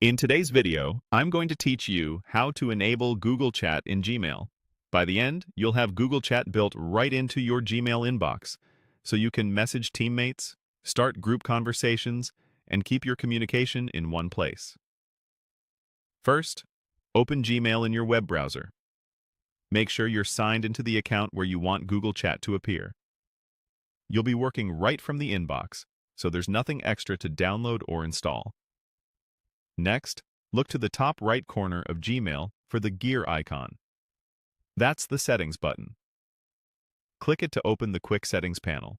In today's video, I'm going to teach you how to enable Google Chat in Gmail. By the end, you'll have Google Chat built right into your Gmail inbox, so you can message teammates, start group conversations, and keep your communication in one place. First, open Gmail in your web browser. Make sure you're signed into the account where you want Google Chat to appear. You'll be working right from the inbox, so there's nothing extra to download or install. Next, look to the top right corner of Gmail for the gear icon. That's the Settings button. Click it to open the Quick Settings panel.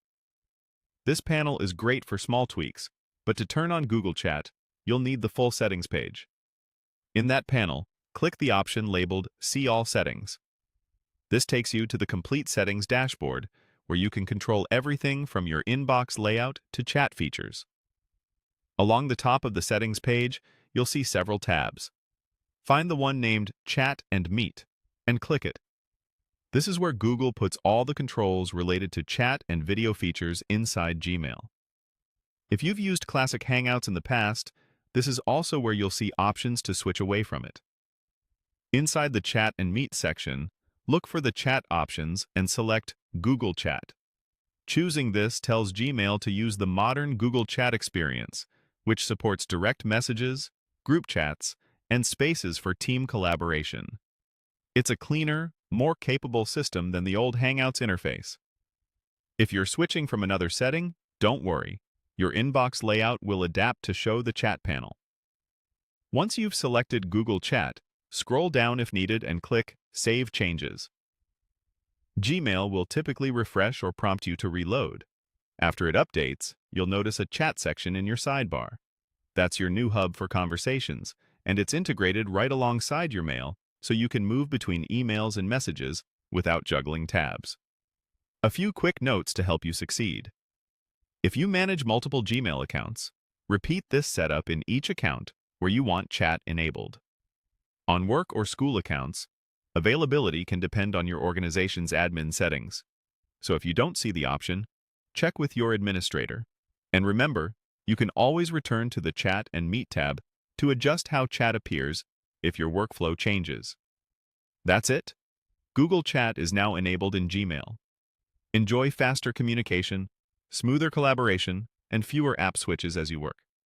This panel is great for small tweaks, but to turn on Google Chat, you'll need the full settings page. In that panel, click the option labeled See All Settings. This takes you to the complete settings dashboard, where you can control everything from your inbox layout to chat features. Along the top of the settings page, you'll see several tabs. Find the one named Chat and Meet, and click it. This is where Google puts all the controls related to chat and video features inside Gmail. If you've used Classic Hangouts in the past, this is also where you'll see options to switch away from it. Inside the Chat and Meet section, look for the chat options and select Google Chat. Choosing this tells Gmail to use the modern Google Chat experience, which supports direct messages, group chats, and spaces for team collaboration. It's a cleaner, more capable system than the old Hangouts interface. If you're switching from another setting, don't worry. Your inbox layout will adapt to show the chat panel. Once you've selected Google Chat, scroll down if needed and click Save Changes. Gmail will typically refresh or prompt you to reload. After it updates, you'll notice a chat section in your sidebar. That's your new hub for conversations, and it's integrated right alongside your mail, so you can move between emails and messages without juggling tabs. A few quick notes to help you succeed. If you manage multiple Gmail accounts, repeat this setup in each account where you want chat enabled. On work or school accounts, availability can depend on your organization's admin settings. So if you don't see the option, check with your administrator. And remember, you can always return to the Chat and Meet tab to adjust how chat appears if your workflow changes. That's it. Google Chat is now enabled in Gmail. Enjoy faster communication, smoother collaboration, and fewer app switches as you work.